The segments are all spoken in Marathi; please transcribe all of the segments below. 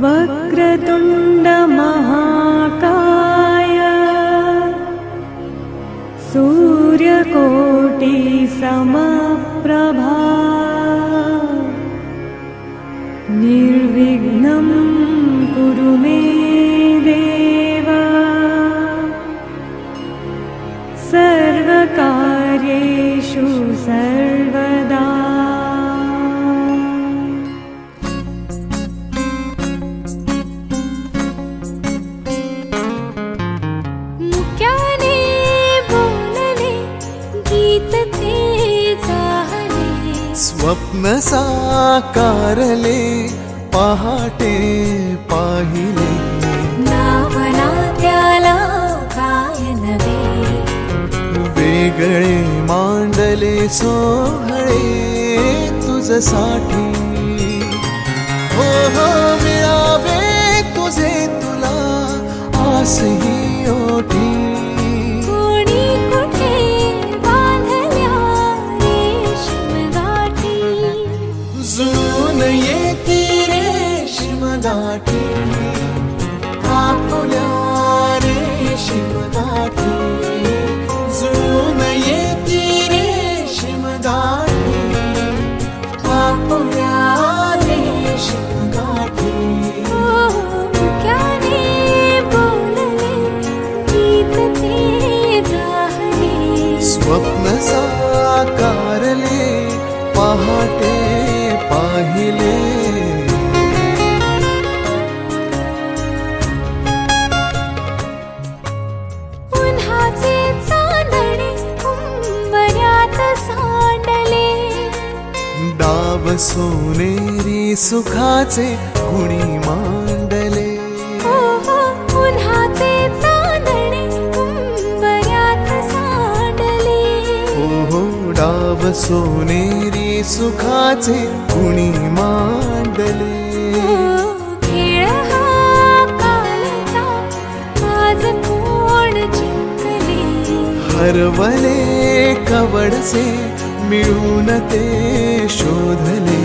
वक्रतुण्ड महाकाय सूर्यकोटि समप्रभा निर्विघ्नं कुरु मे देव सर्वकार्येषु सर्वदा। मुक्याने बोलले गीत ते जाहले, स्वप्न साकारले पहाटे पाहिले, नावना त्याला काय नवे, वेगळे मांडले सोहळे तुझसाठी। हो हो मिळावे तुझे तुला आस ही ओठी, कोणी कुठे बांधल्या रेशीम गाठी, जुळून येती रेशीम गाठी, आपुल्या रेशीम गाठी, जुळून येती रेशीम गाठी, आपुल्या रेशीम गाठी। मुक्याने बोलले गीत ते जाहले, स्वप्न साकारले पहाटे पाहिले, उन्हाचे चांदणे उंबऱ्यात सांडले, डाव सोनेरी सुखाचे कुणी मांडले, हो हो उन्हाचे चांदणे उंबऱ्यात सांडले, हो हो डाव सोनेरी सुखाचे कुणी मांडले। खेळ हा कालचा आज कोण जिंकले, हरवले कवडसे मिळून ते शोधले,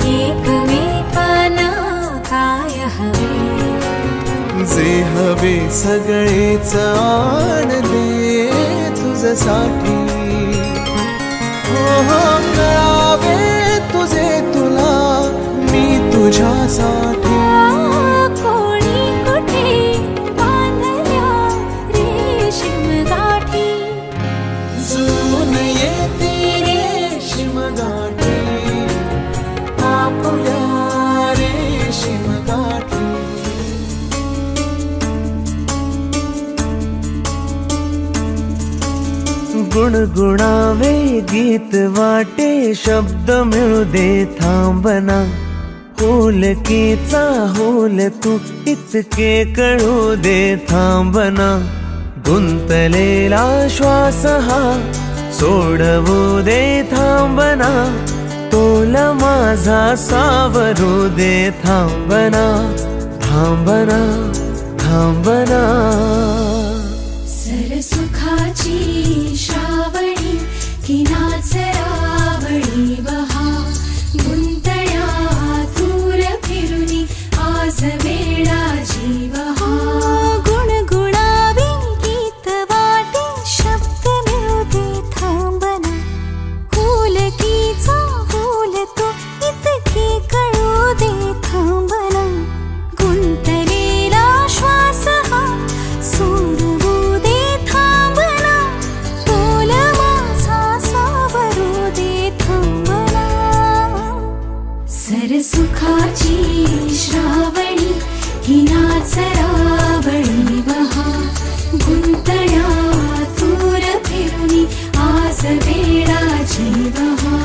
एकमेकांना काय हवे, जे हवे सगळेच आणले तुझ्यासाठी। हो हो कळावे तुझे तुला मी तुझ्यासाठी, कोणी कुठे बांधल्या रेशीम गाठी, जुळून येती रेशीम गाठी, आपुल्या रेशीम गाठी। गुणगुणावे गीत वाटे शब्द मिळू दे थांबना, होलकीचा होल तू इतके कळू दे थांबना, गुंतलेला श्वास हा सोडवू दे थांबना, तोल माझा सावरू दे थांबना, थांबना थांबना। सरसुखाची श्रावणी किनाचरावळी बहा, गुंतळ्या दूर फिरुनी आज वेळा जीवहा, गुणगुणावे गीत वाटे शब्द मिळू दे थांबना, होलकीचा होल तो इतके कळू दे थांबना, गुंतलेला श्वास हा सोडवू दे थांबना, तोल माझा सावरू दे थांबना, सरसुखाची श्रावणी हिनाचरावळी बहा, गुंतळ्या दूर फिरुनी आज वेळा जीवहा।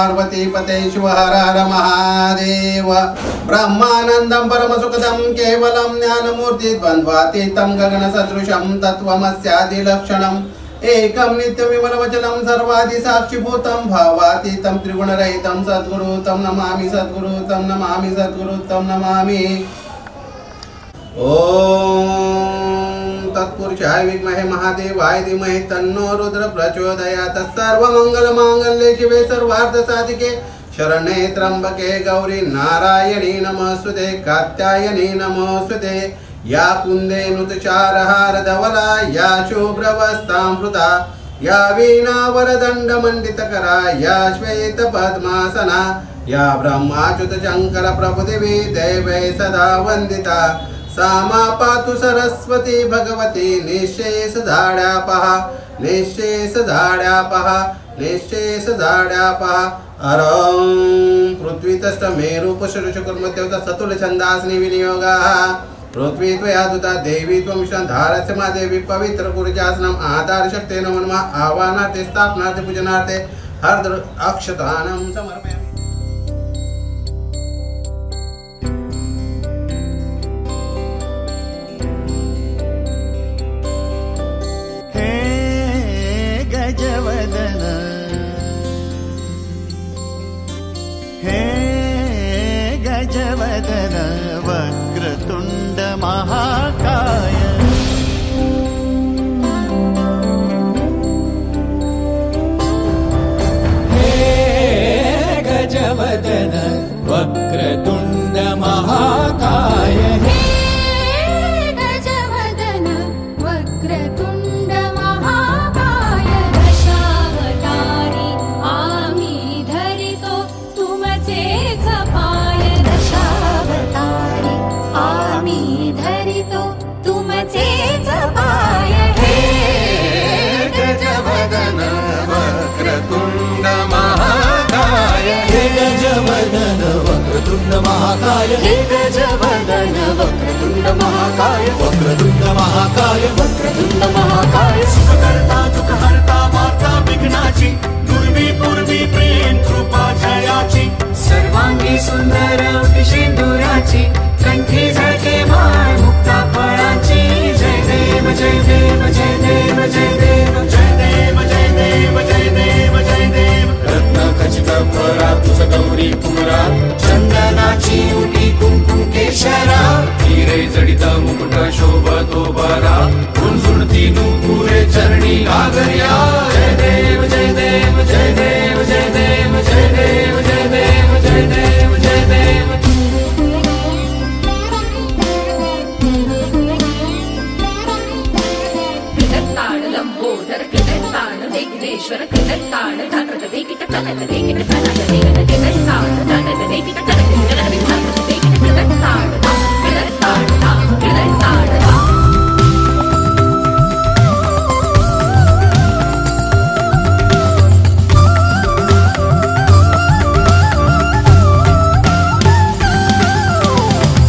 पार्वती पते शिव हर हर महादेव। ब्रह्मानन्दं परमसुखदं केवलं ज्ञानमूर्ति द्वन्द्वातीतं गगनसदृशं तत्त्वमस्यादिलक्षणम् एकं नित्यविमलवचनं सर्वादिसाक्षिभूतं भावातीतं त्रिगुणरहितं सद्गुरु तं नमामि सद्गुरु तं नमामि सद्गुरु तं नमामि। ओम तत्पुरुषाय विद्महे महादेवाय धीमहि तन्नो रुद्र प्रचोदयात्। सर्वमंगलमांगल्ये शिवे सर्वार्थसाधिके शरण्ये त्र्यंबके गौरी नारायणी नमोस्तुते कात्यायनी नमोस्तुते। या कुंदे नुतचारहार धवला या शुभ्रवस्तामृता या वीणावरदण्डमण्डितकरा या श्वेतपद्मासना या ब्रह्माच्युत शंकर प्रभुदेवी देवै सदा वंदिता। सा मा पातु सरस्वती भगवती निःशेषधाड्यापहा निःशेषधाड्यापहा निःशेषधाड्यापहा। अरं पृथ्वीतस्तमेरुपशुरशुकुर्मदेवता सतुलछन्दास्नि विनियोगाः। पृथ्वी त्वया दुता देवी त्वं धारस्य मा देवी पवित्र कुरुजासनम् आधारशक्ते नमो नमः। आवाहनार्थे स्थापनार्थे पूजनार्थे हरद्र अक्षतानं समर्पयामि। गजवदन हे गजवदन वक्रतुंड महाकाय। हे गजवदन वक्रतुंड महाकाय। वक्रतुंड महाकाय हे गजवदन वक्रतुंड महाकाय वक्रतुंड महाकाय वक्रतुंड महाकाय। सुखकर्ता दुःखहर्ता वार्ता विघ्नाची दुर्वी पूर्वी प्रेम कृपा जयाची सर्वांगी सुंदर सिंदुराची कंठी झळके माळ मुक्ता फळाची। जय देव जय देव जय देव जय देव जय देव जय देव जय देव जय देव। रत्न खचित फरा तुझ गौरी कुमरा चंदनाची उटी कुंकुम केशरा हिरे जडित मुकुट शोभतो बरा गुणसुणती नुपुरे चरणी घागर्या। जय देव जय देव जय देव जय देव जय देव जय देव जय देव जय देव। कृतत्ताण लंबोदर कृतत्ताण विघ्नेश्वर कृतत्ताण धाकट देखिट कनक देखिट कनक देखिट कृतत्ताण धाकट देखिट कनक देखिट धाकट देखिट कृतत्ताण कृतत्ताण कृतत्ताण।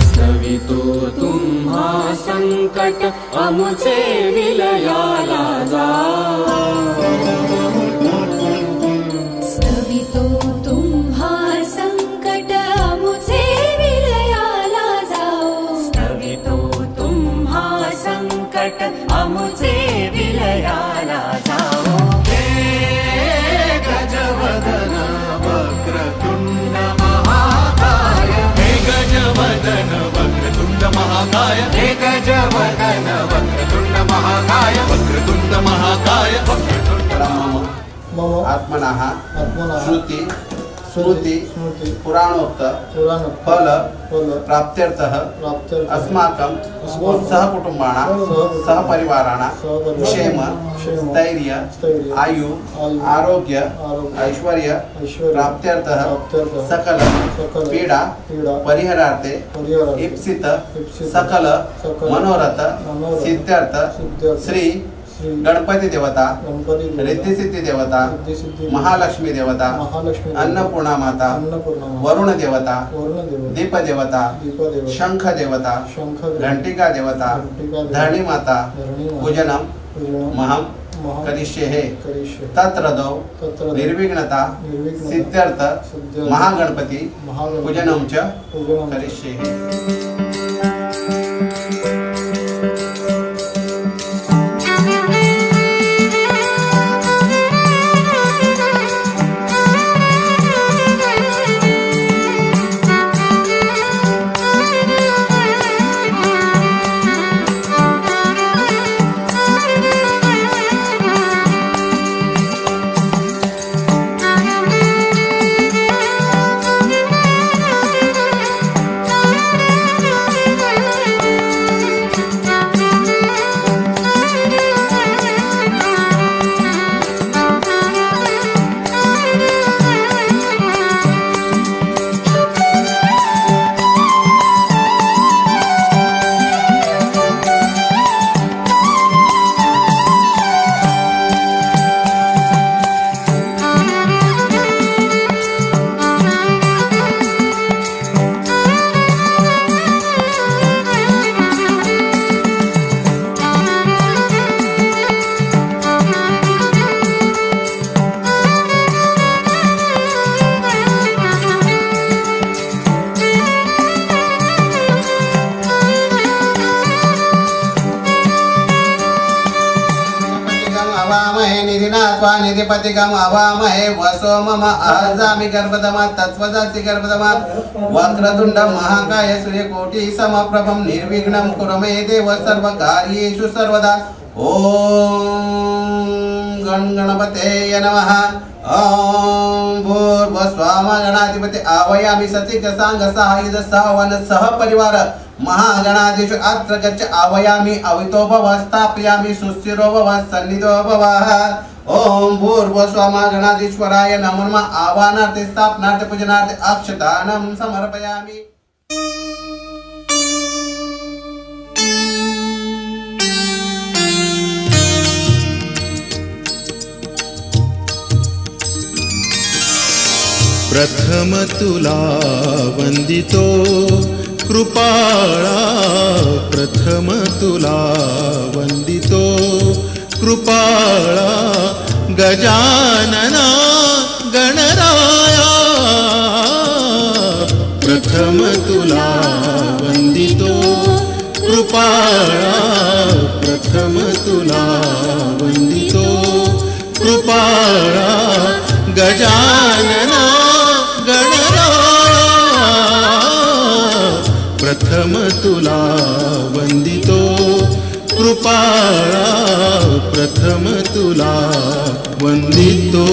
स्तवितो तुम्हा संकट अमुचे विलयाला जा। स्तवितो तुम्हा संकट अमुचे विलयाला जाओ। स्तवितो तुम्हा संकट अमुचे विलयाला जाओ। हे गजवदन वक्रतुंड महाकाय हे गजवदन वक्रतुंड महाकाय हे गजवदन वक्रतुंड महाकाय वक्रतुंड महाकाय वक्रतुंड आत्मनः श्रुति स्मृति पुराणोक्त फल प्राप्त्यर्थः अस्माकं सहकुटुम्बानां सहपरिवाराणां क्षेम स्थैर्य आयु आरोग्य ऐश्वर्य प्राप्त्यर्थः सकल पीडा परिहरार्थे इप्सित सकल मनोरथ सिद्ध्यर्थ श्री गणपति देवता रिद्धि सिद्धि देवता महालक्ष्मी देवता अन्नपूर्णा माता वरुण देवता दीप देवता शंख देवता घंटिका देवता धरणी माता पूजनम महम करिष्ये हे करिष्ये तत्रदौ तत्रदौ निर्विघ्नता सिद्ध्यर्थ महागणपती पूजनं च करिष्ये हे। निधिपतिगम अवामहे वसो मम आजामि गर्भदमा तत्वदसि गर्भदमा वक्रतुंड महाकाय सूर्यकोटि समप्रभं निर्विघ्नं कुरु मे देव सर्वकार्येषु सर्वदा। ओम गणपतये नमः। ओम भूर्भुवस्वाम गणाधिपति आवाहयामि सचिक सांग सहायुध सहवन सह परिवार महागणाधीश अत्र गच्छ आवाहयामि अवितो भव स्थापयामि सुस्थिरो भव सन्निधो भव। ओम भूर्भुवस्वाम गणाधीश्वराय नमो नमः। आवाहनार्थे स्थापनार्थे पूजनार्थे अक्षतानं समर्पयामि। प्रथम तुला वंदितो कृपाळा, प्रथम तुला वंदितो कृपाळा, गजानना गणराया। प्रथम तुला वंदितो कृपाळा, प्रथम तुला वंदितो कृपाळा, गजानना गणराया। प्रथम तुला वंदितो कृपाळा, प्रथम तुला वंदितो।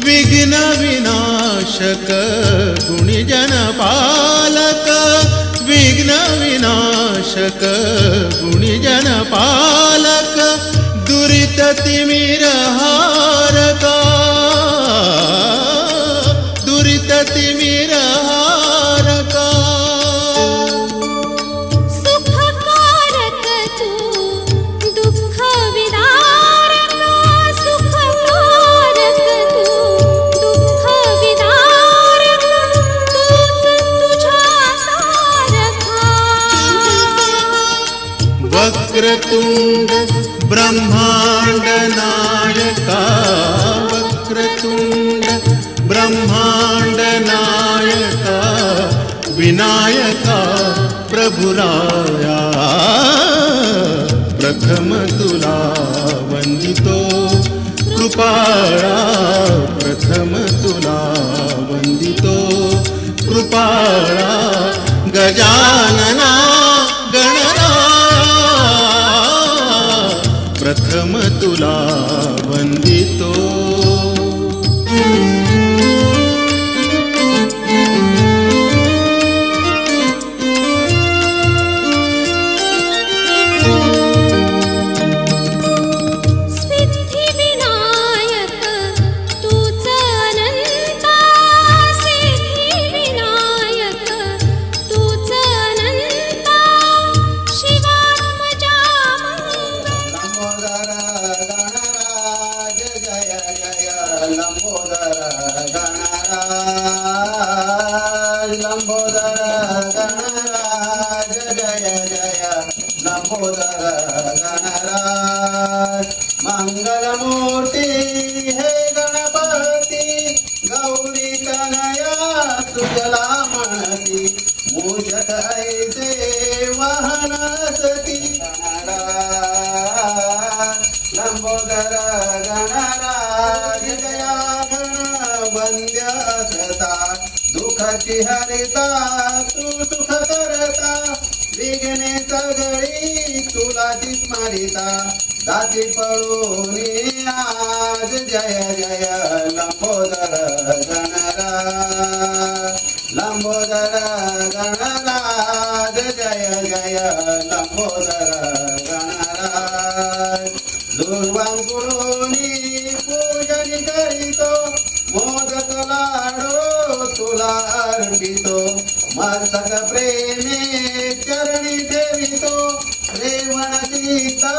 विघ्न विनाशक गुणिजन पालक, विघ्न विनाशक गुणिजन पालक, दुरित तिमिर हारका, दुरित तिमिर हारका। सुखकारक तू दुःख विदारक, सुखकारक तू दुःख विदारक, तूच तुझ्या सारखा। वक्रतुंड ब्रह्मांड नायका, वक्रतुंड ब्रह्मांड नायका, विनायका प्रभुराया। प्रथम तुला वंदितो कृपाळा, प्रथम तुला वंदितो कृपाळा, गजानना गणराया। प्रथम तुला वंदितो। सिद्धी विनायक तूच अनंता, सिद्धी विनायक तूच अनंता, शिवात्मजा मंगल। लंबोदर गणराज जय जय मूर्ती हे गणपती गौरी तनया तुझला म्हणती मूषक ऐसे वाहनसती लंबोदर गणराज जया गण वंद्य असता दुःखाची हरिता तू सुख करता विघ्ने सगळी तुला स्मरिता दाती पळूनी आज जय जय लंबोदर गणराज लंबोदर गणराज जय जय लंबोदर गणराज दुर्वांकुळूनी पूजन करीतो मोदक लाडो तुला अर्पितो मस्तक प्रेमे चरणी ठेवितो प्रेमण सीता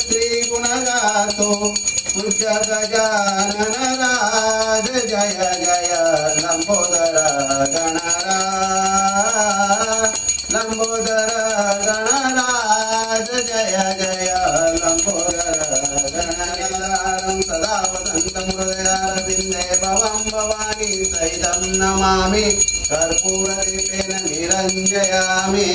श्री गुण गातो पूज्य गजानन राज जय जय लंबोदर गणराज लंबोदर गणराज जय जय लंबोदर गणराज सदा वसंत हृदयारविंदे भवं भवानी सहितं नमामि कर्पूरदीपेन निरञ्जयामि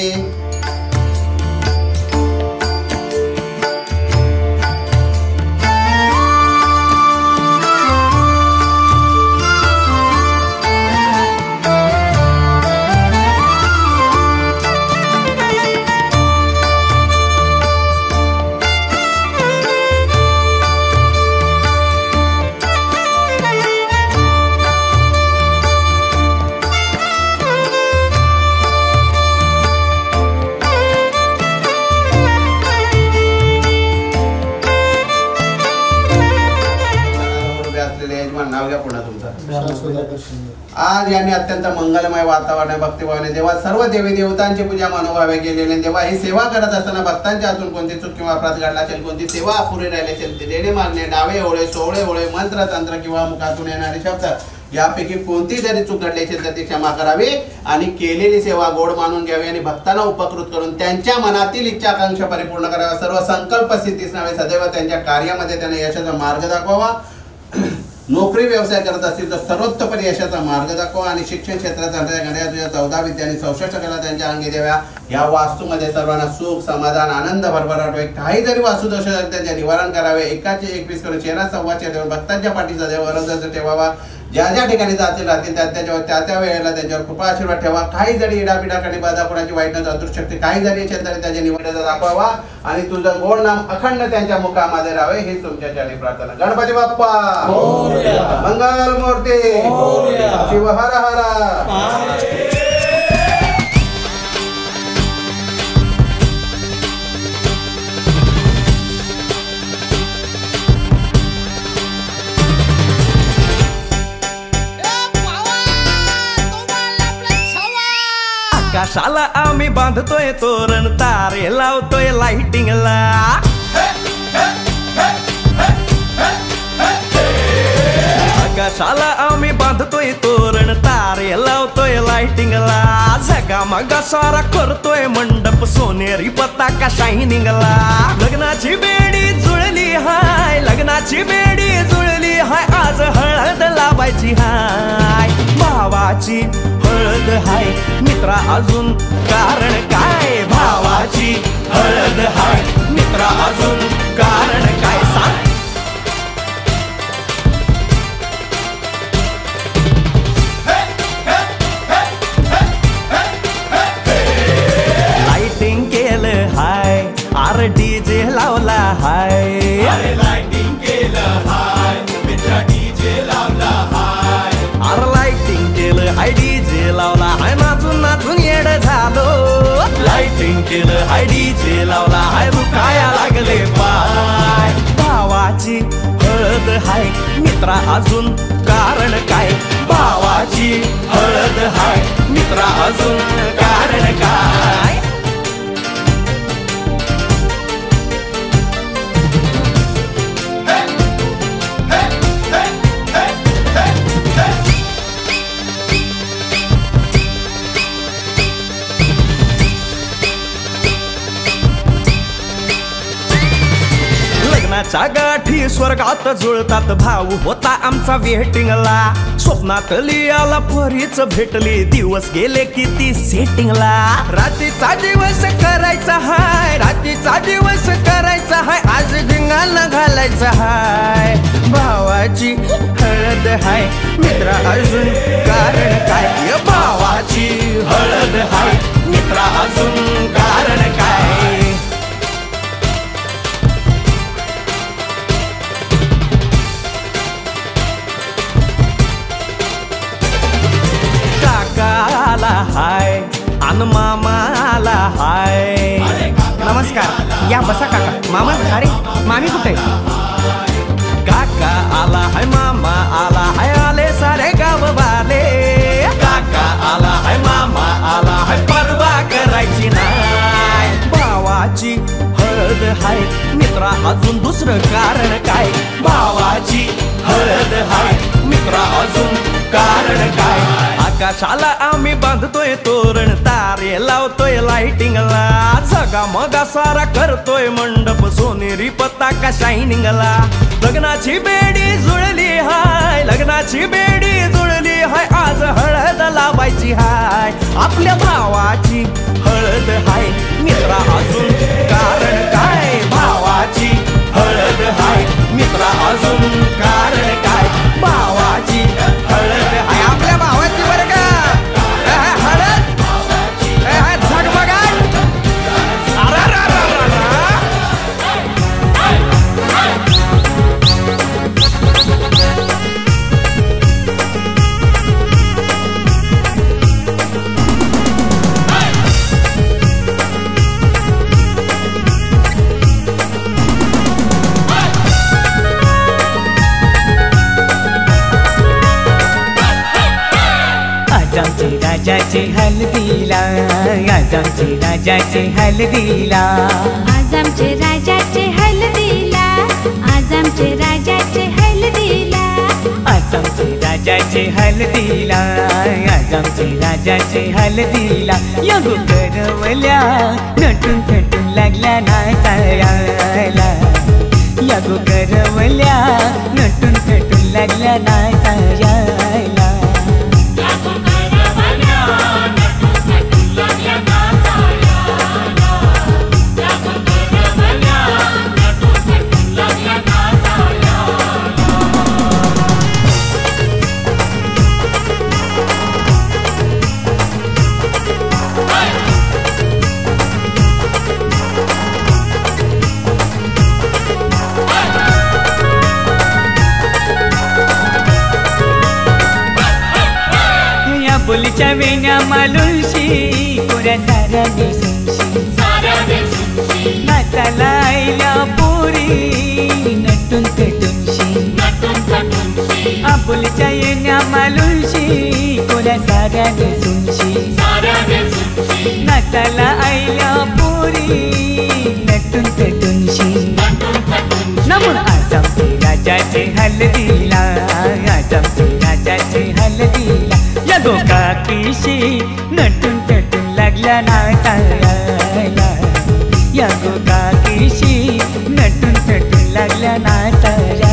आज यांनी अत्यंत मंगलमय वातावरण भक्तिभावाने देवा सर्व देवी देवतांची पूजा मनोभावे केलेले देवा ही सेवा करत असताना भक्तांच्या हातून कोणती चूक किंवा अपराध घडला असेल कोणती सेवा अपुरी राहिली असेल देणे मागणे डावे ओळे सोवळे ओळे मंत्र तंत्र किंवा मुखातून येणारे शब्द यापैकी कोणती जरी चूक घडली असेल तर ती क्षमा करावी आणि केलेली सेवा गोड मानून घ्यावी आणि भक्तांना उपकृत करून त्यांच्या मनातील इच्छा आकांक्षा परिपूर्ण कराव्या सर्व संकल्प सिद्धीस नव्हे सदैव त्यांच्या कार्यामध्ये त्यांना यशाचा मार्ग दाखवावा नोकरी व्यवसाय करत असतील तर सर्वोत्तपणे यशाचा मार्ग दाखवा आणि शिक्षण क्षेत्राचा घड्या तुझ्या 14 विद्या आणि 64 कला त्यांच्या अंगी द्याव्या या वास्तूमध्ये सर्वांना सुख समाधान आनंद भरभराट होईल काही जरी वास्तुदोष असतील त्यांचे निवारण करावे एकाचे 21 करून चेहरा संवाद देऊन भक्तांच्या पाठीचा देव ठेवावा ज्या ज्या ठिकाणी जातील राहतील त्या त्या वेळेला त्यांच्यावर कृपा आशीर्वाद ठेवा काही जरी इडापिडाकडे बाधा कोणाची वाईट अदृश्यशक्ती काही जरी असेल तरी त्याच्या निवडीचा दाखवावा आणि तुझं गोड नाम अखंड त्यांच्या मुखामध्ये राहावे ही तुमच्या चरणी प्रार्थना गणपती बाप्पा मंगल मूर्ती शिव हर हर आकाशाला आम्ही बांधतोय तोरण तारे लावतोय लाइटिंगला आकाशाला आम्ही बांधतोय तोरण तारे लावतोय लाइटिंगला झगामगा सारा करतोय मंडप सोनेरी पताका शायनिंगला लग्नाची बेडी जुळली हाय लग्नाची बेडी जुळली हाय आज हळद लावायची हाय भावाची हळद हाय मित्रा अजून कारण काय भावाची हळद हाय मित्रा अजून कारण काय सांग लाइटिंग केलं हाय आर डीजे लावला हाय लाइटिंग केलं हाय मित्रा डीजे लावला हाय आर लाइटिंग केलं हाय डीजे लावला हाय नाचून नाचून येड झालो लाइटिंग केलं हाय डीजे लावला हाय दुखाया लागले पाय भावाची हळद हाय मित्रा अजून कारण काय भावाची हळद हाय मित्रा अजून कारण काय लग्नाच्या गाठी स्वर्गात जुळतात भाऊ होता आमचा वेटिंगला स्वप्नातली आला परीच भेटली दिवस गेले किती सेटिंगला रात्रीचा दिवस करायचा हाय रात्रीचा दिवस करायचा हाय आज धिंगाणा घालायचा हाय भावाची हळद हाय मित्रा अजून कारण काय भावाची हळद हाय मित्रा अजून कारण काय काकाला हाय अन मामाला हाय नमस्कार या बसा काका मामा अरे मामी कुठे काका आला हाय मामा आला हाय आले सारे गाव वाले काका आला हाय मामा आला हाय परवा करायची नाय भावाची हळद हाय मित्रा अजून दुसरं कारण काय भावाची हळद हाय मित्रा अजून कारण काय आकाशाला आम्ही बांधतोय तोरण तारे लावतोय लाइटिंगला सगा मगा सारा करतोय मंडप सोनेरी पताका शायनिंगला लग्नाची बेडी जुळली हाय लग्नाची बेडी जुळली हाय आज हळद लावायची हाय आपल्या भावाची हळद हाय मित्रा अजून कारण काय भावाची हळद हाय मित्रा अजून कारण काय भावाची हळद हाय आपल्या भावाची बरं का हळद झगमगाट आमचे राजाचे हल्दीला आज आमचे राजाचे हल्दीला आज आमचे राजाचे हल्दीला आज आमचे राजाचे हल्दीला आज आमचे राजाचे हल्दीला आज आमचे राजाचे हल्दीला या गोकरवल्या नटून थटून लागल्या नाचायला या गोकरवल्या नटून थटून लागल्या नाचायला बोलीच्या वेण्या मालुलशी कोऱ्या साऱ्या दिसूनशी नाचाला आईल्या पोरी नटून थटूनशी आपुलीच्या येण्या मालुलशी कोऱ्या साऱ्या दिसूनशी नाचाला आईल्या पोरी नटून थटूनशी नमून आज आमचे राजाचे हल्दीला आज आमचे राजाचे हल्दीला या गोकाकीशी नटून थटून लागल्या नाचायला या गोकाकीशी नटून थटून लागल्या नाचायला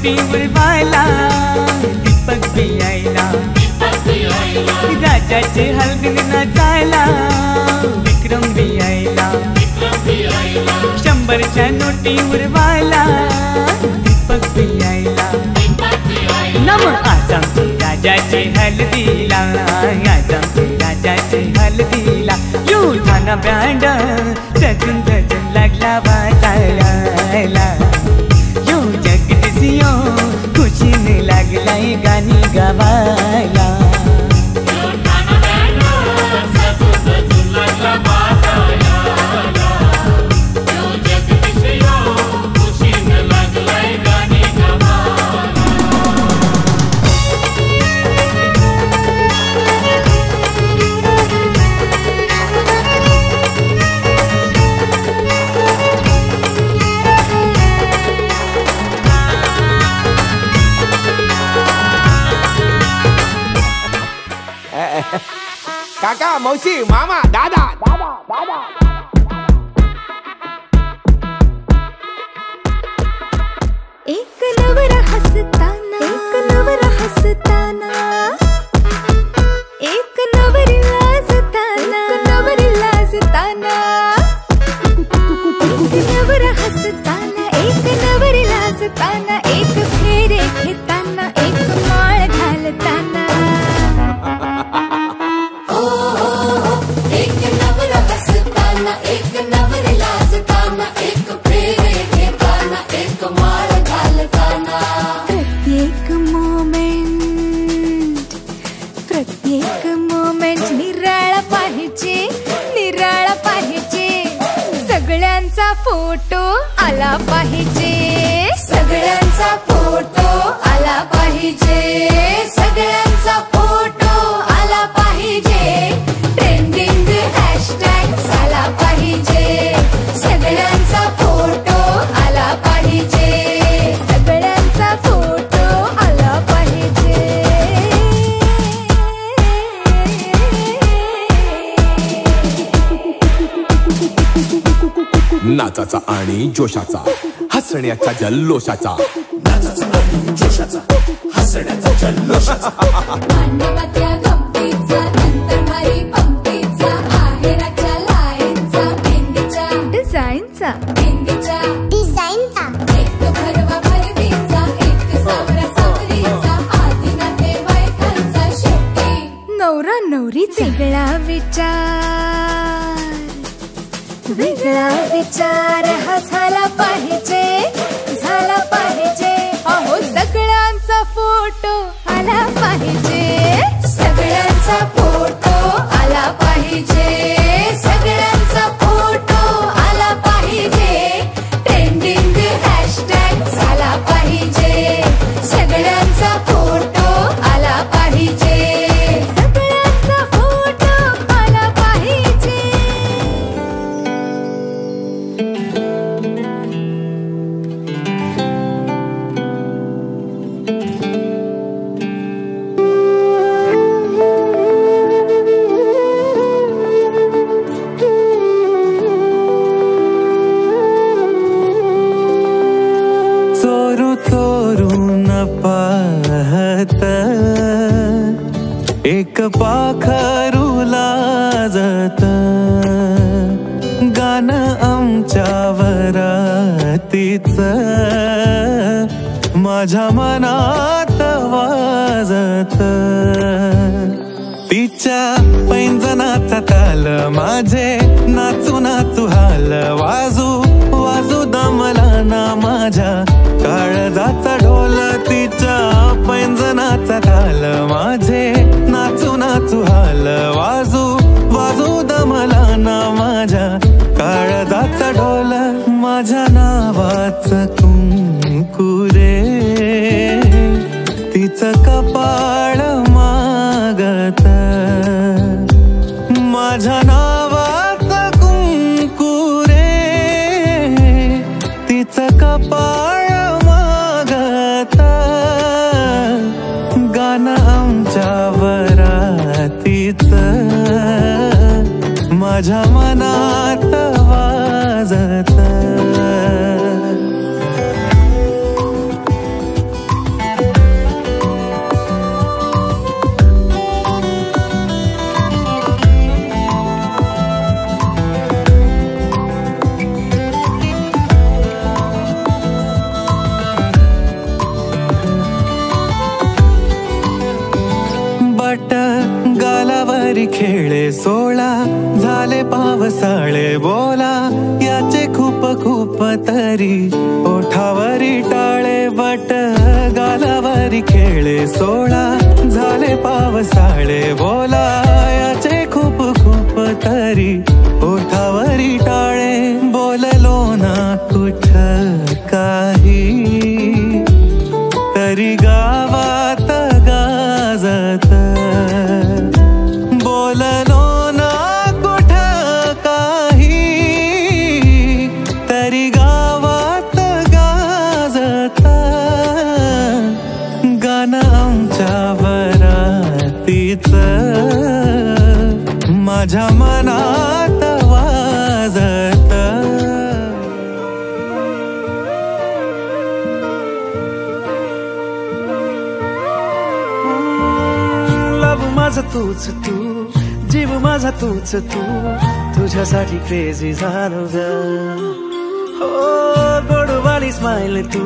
नोटी उडवायला दीपक बी यायला राजाचे हलगीत नाचायला विक्रम बी यायला 100च्या नोटी उडवायला दीपक बी यायला नम आज आमचे राजाचे हलदीला आज आमचे राजाचे हलदीला युठाना बँड सजून सजून लागला वाजायला यो जगदीशियो खुशीने लागलाय गाणी गावायला काका मौसी मामा दादा एक नवरा हसताना एक नवरी लाजताना एक नवरा हसताना एक नवरी लाजताना एक फेरे घेताना एक माळ घालताना एक नवरा हसताना एक नवरी लाजताना एक फेरे घेताना एक माळ घालताना प्रत्येक मोमेंट निराळा पाहिजे सगळ्यांचा फोटो आला पाहिजे सगळ्यांचा फोटो आला पाहिजे सगळ्यांचा फोटो आला पाहिजे ट्रेंडिंग हॅशटॅग झाला पाहिजे सगळ्यांचा फोटो आला पाहिजे सगळ्यांचा फोटो आला पाहिजे नाचाचा आणि जोशाचा हसण्याचा जल्लोषाचा मांडवातल्या गमतीचा नंतर भारी पंक्तीचा आहेराच्या लाईनचा मेंदीच्या डिझाईनचा एक भरवा भरवीचा एक सावरा सावरीचा आधी नातेवाईकांचा शेवटी नवरा नवरीचा वेगळा विचार हा झाला पाहिजे अहो सगळ्यांचा फोटो आला पाहिजे सगळ्यांचा फोटो आला पाहिजे सगळ्यांचा फोटो आला पाहिजे ट्रेंडिंग हॅशटॅग झाला पाहिजे सगळ्यांचा फोटो आला पाहिजे सगळ्यांचा फोटो आला पाहिजे एक पाखरू लाजत गाणं आमच्या वरातीच माझ्या मनात वाजत तिच्या पैंजनाचा ताल माझे नाचू नाचू हाल वाजू वाजू दमला ना माझ्या काळजाचा ढोल तिच्या पैंजनाचा ताल माझे नाचू नाचू हाल वाजू वाजू दमला ना माझ्या काळजाचा ढोल माझ्या नावाचं कुंकुरे तिचं कपाळ मागत माझ्या नावाचं कुंकुरे तिचं कपाळ मागत गाणं आमच्या वरातीचं माझ्या मनात वाजत पावसाळे बोला याचे खूप खूप तरी ओठावरी टाळे बट गालावरी खेळे सोळा झाले पावसाळे बोला याचे खूप खूप तरी ओठावरी टाळे बोललो ना कुठ काही तरी गावात गाजत बोललो ना कुठ काही तरी गावात गाजत गाणं आमच्या वरातीच माझ्या मनात वाजत लव माझा तूच तू जीव माझा तूच तू तुझ्यासाठी क्रेझी झालो ग हो गोडवाली स्माइल तू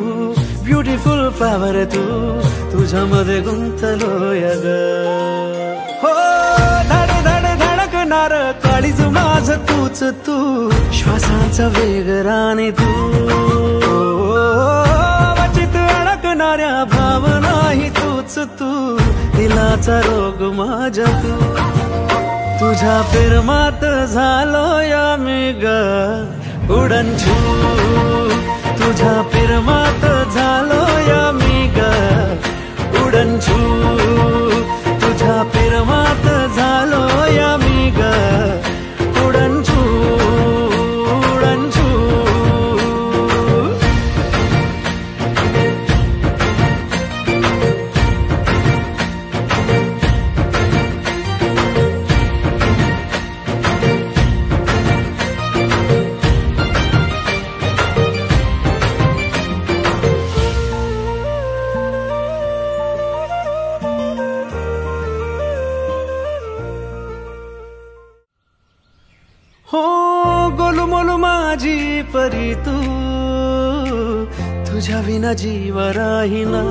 ब्युटिफुल फ्लावर तू तुझ्यामध्ये गुंतलोय ग हो धड धड धडकणार काळीज माझ तूच तू श्वासाचा वेग राणी तू वचित अडकणाऱ्या भावनाही तूच तू दिलाचा रोग माझ्या तू तुझ्या प्रेमात झालोय मी ग उडनछू तुझ्या प्रेमात झालोय मी ग उडनछू तुझ्या प्रेमात झालोय मी ग उडनछू उडनछू हो गोलूमोलू माझी परी तू तुझ्या विना जीव राहीना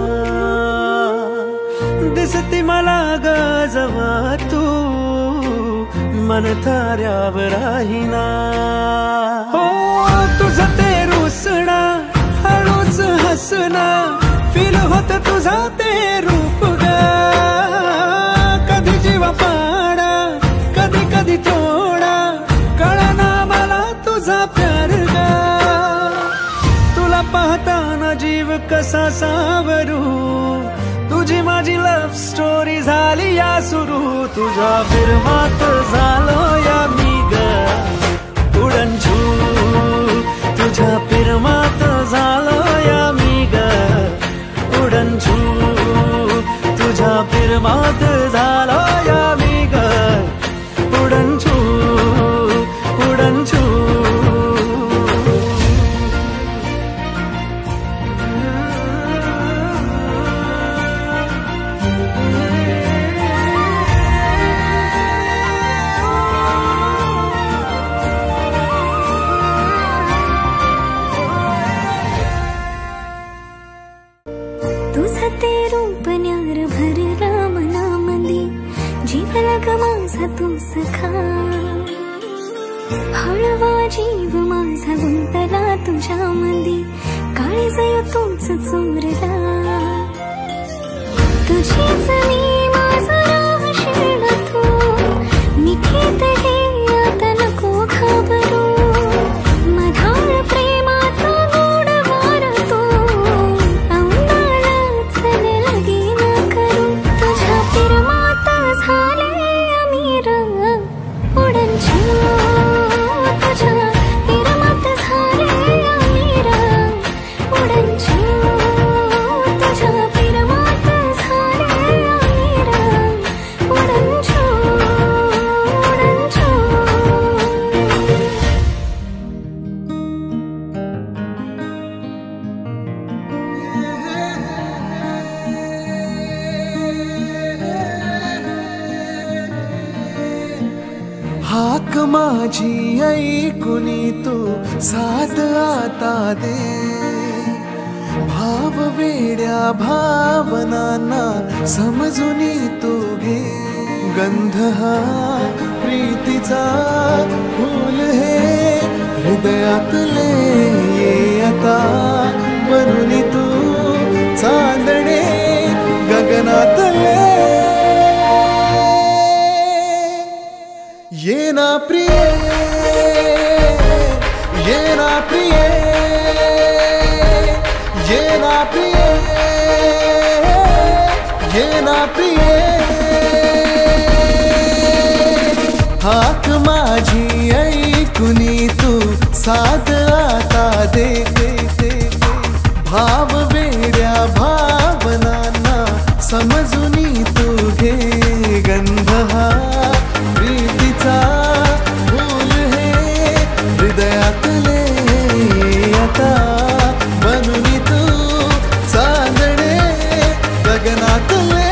दिसती मला ग जवा तू मन थाऱ्यावर राहीना हो तुझं ते रुसणा हळूच हसना फील होत तुझा ते रूप ग कधी जीवा पाडा कधी कधी थोडा कळना मला तुझा प्यार ग तुला पाहताना जीव कसा सावरू तुझी माझी लव्ह स्टोरी झाली या सुरू तुझ्या प्रेमात झालो या मी ग उडनछू तुझ्या प्रेमात झालो या मी ग उडनछू तुझ्या प्रेमात झालो या मी ग उडनछू उडनछू तुझं ते रूप न्यार भरला मनामध्ये जीवला ग माझा तू सखा हळवा जीव माझा गुंतला तुझ्यामध्ये काळीज तूच चोरला तुझीच मी माझा राहशील तू निखित हे आता नको घाबरू मधाळ प्रेमाचा गोड वार तू अंगाला चल लगे न करू तुझ्या प्रेमात झाले अमीर उडनछू तुझ्या प्रेमात झाले अमीर उडनछू तुझ्या प्रेमात झाले अमीर उडनछू उडनछू हाक माझी ऐकुनी तू साथ आता दे भाव वेड्या भावनांना समजूनी तू घे गंध हा प्रीतीचा फूल हे हृदयातले ये आता बनून तू चांदणे गगनातले ये ना प्रिय ये ना प्रिय ये ना प्रिय ये ना प्रिय हाक माझी ऐकुनी तू साध आता दे दे दे भाव वेड्या भावनांना समजूनी तू घे गंध हा प्रीतीचा फूल हे हृदयातले आता बनून तू चांदणे गगनातले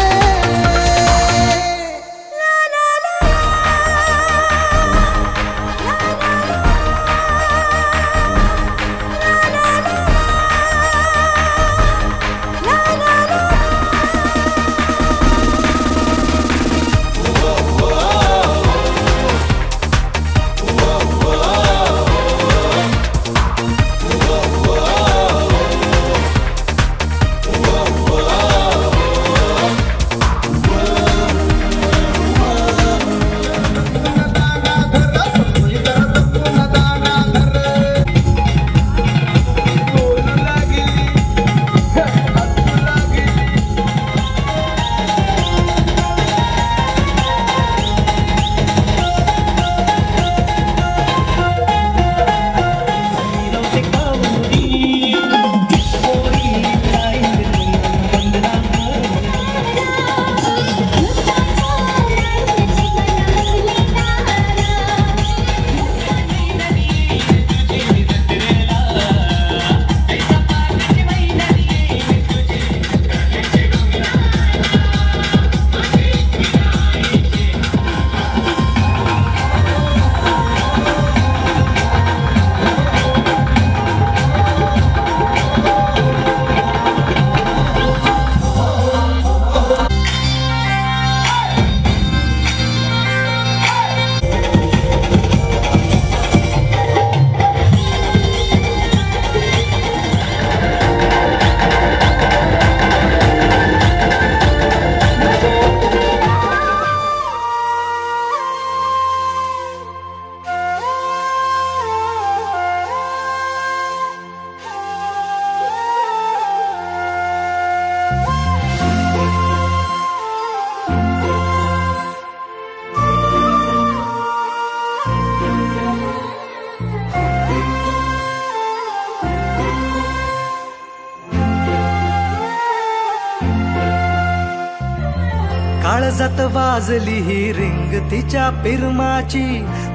काळजात वाजली ही रिंग तिच्या पिरमाची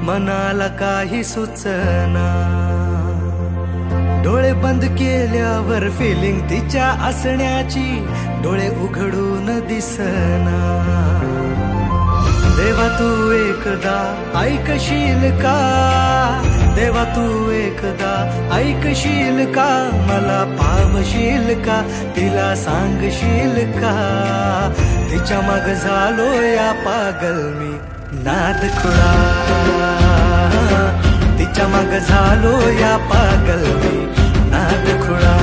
मनाला काही सुचना डोळे बंद केल्यावर फिलिंग तिच्या असण्याची डोळे उघडून दिसना देवा तू एकदा ऐकशील का देवा तू एकदा ऐकशील का मला पावशील का तिला सांगशील का तिच्या माग झालो या पागल मी नाद खुळा तिच्या माग झालो या पागल मी नाद खुळा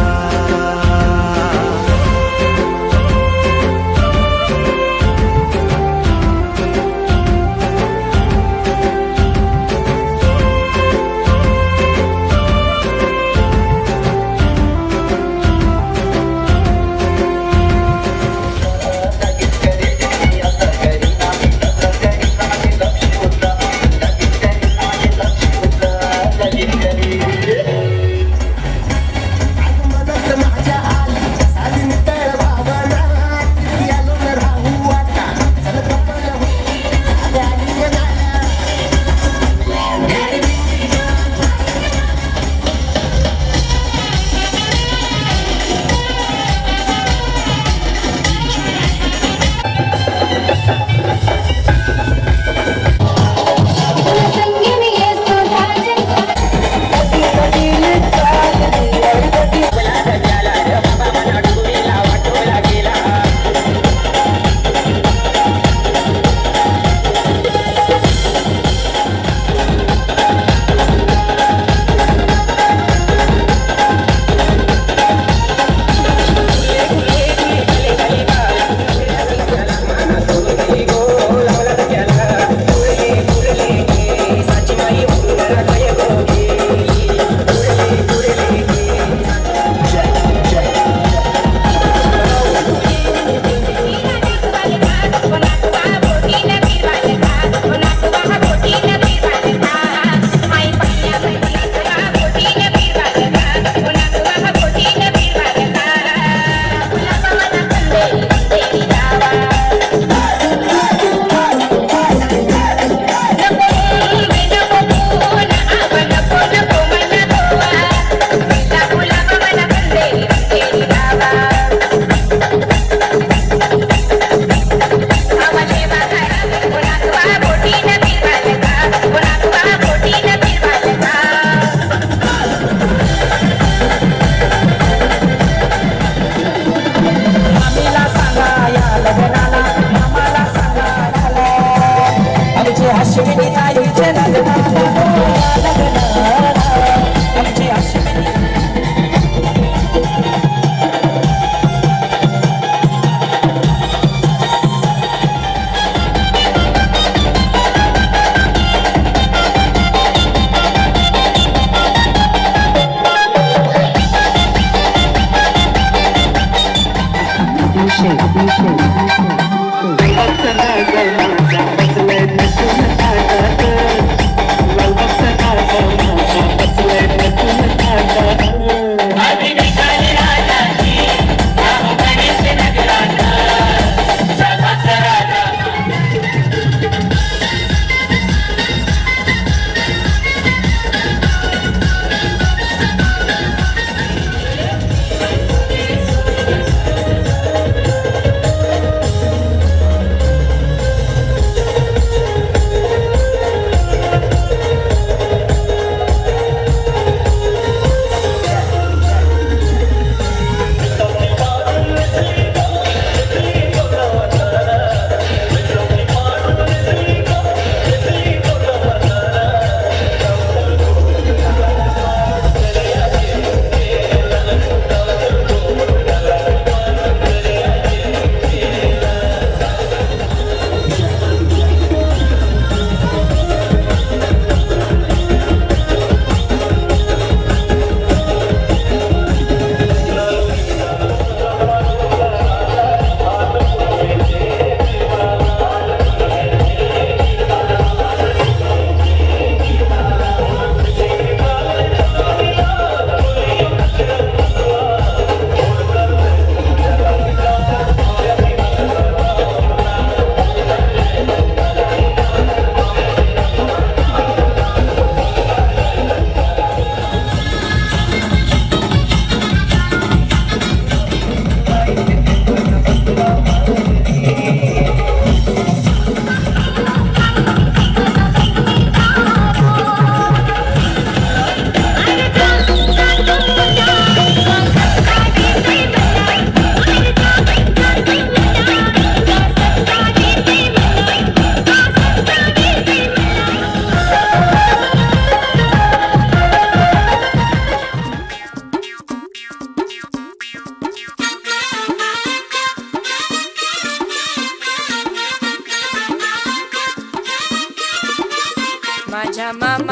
Yeah.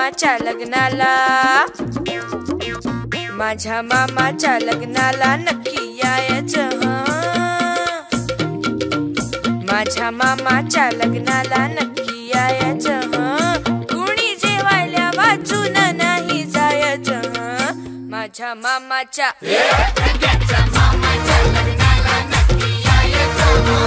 मामाच्या लग्नाला, माझ्या मामाच्या लग्नाला नक्की यायचं हं. माझ्या मामाच्या लग्नाला नक्की यायचं हं. कुणी जेवायला वाचून नाही जायचं हं. माझ्या मामाच्या लग्नाला नक्की यायचं हं.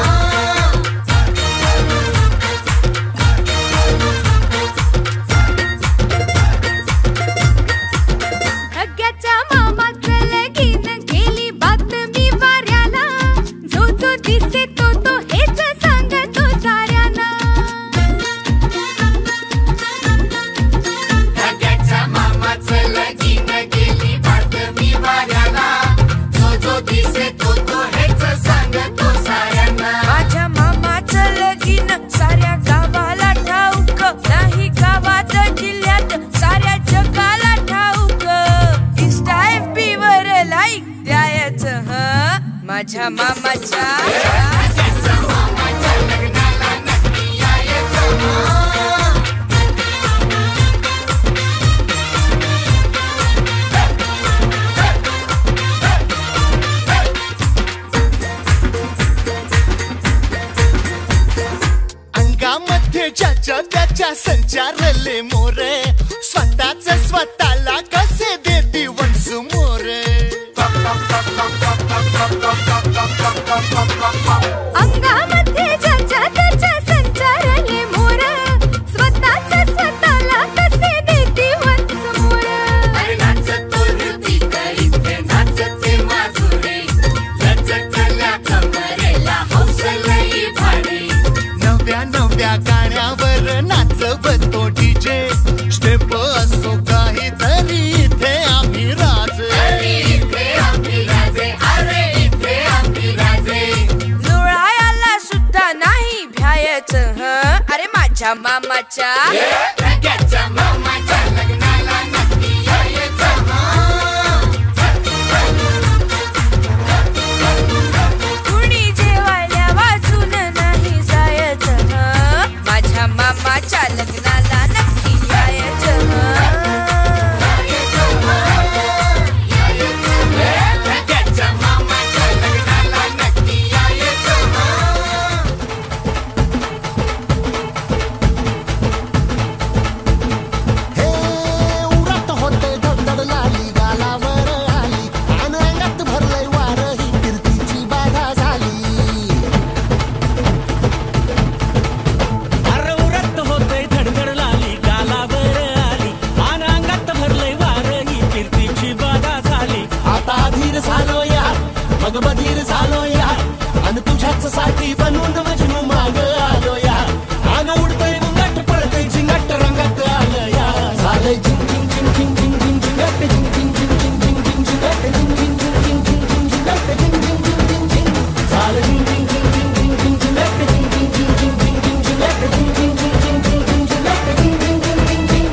सगळ्याच्या मामाचं लगीन गेली बातमी वाऱ्याला, जो जो दिसे तो तो हेच सांगतो साऱ्यांना. सगळ्याच्या मामाचं लगीन गेली बातमी वाऱ्याला, जो जो दिसे तो तो हेच सांगतो साऱ्यांना. माझ्या मामाचं लगीन साऱ्या गावाला ठाऊक, नाही गावात जिल्ह्यात साऱ्या जगाला ठाऊक. इंस्टा FB वर लाईक द्यायचं हं. माझ्या मामाच्या लग्नाला नक्की यायचं हं. अंगामध्ये ज्याच्या त्याच्या संचारले मोरे, स्वतःच स्वतःला कसे देती वंस मोरे. अंगामध्ये ज्याच्या त्याच्या संचारले मोर, स्वतःच स्वतःला कसे देती वंस मोर. अरे नाचतो हृतिक इथे नाचते माधुरी, लचकल्या कमरेला हौसलई भारी. नव्या नव्या गाण्यावर नाचवतो डीजे, स्टेप असो काहीतरी इथे आम्ही राजे. अरे इथे आम्ही राजे, अरे इथे आम्ही राजे. लोळायाला सुद्धा नाही भ्यायचं हं. अरे माझ्या मामाच्या सगळ्याच्या मामाच्या लग्नाला नक्की यायचं हं. कुणी जेवायला वाचून नाही जायचं हं. माझ्या मामाच्या लग्नाला नक्की यायचं हं. सगळ्याच्या मामाच्या लग्नाला नक्की यायचं हं. हे उरात होते धडधड लाली गालावर आली, आणि अंगात भरलंय वार ही कीर्तीची बाधा झाली. अरे उरत होते धडधड लाली गालावर आली, आणि अंगात भरलंय वार ही कीर्तीची बाधा झाली. आता अधीर झालो या, मग बधीर झालो या, आणि तुझ्याच साठी बनवून मजनू माग आलो या. आग उडतय मुंगाट पडतय झिंगाट रंगात आलं या. झालंय झिंग झिंग झिंग झिंग झिंग झिंग झिंगाट झिंग झिंग झिंग झिंग झिंग झिंग झिंगाट झिंग झिंग झिंग झिंग झिंग झिंग झिंगाट झिंग झिंग झिंग झिंग झिंग. झालं झिंग झिंग झिंग झिंग झिंग झिंग झिंगाट झिंग झिंग झिंग झिंग झिंग झिंग झिंगाट झिंग झिंग झिंग झिंग झिंग झिंग झिंगाट झिंग झिंग झिंग झिंग झिंग.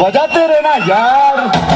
बजाते रहना यार।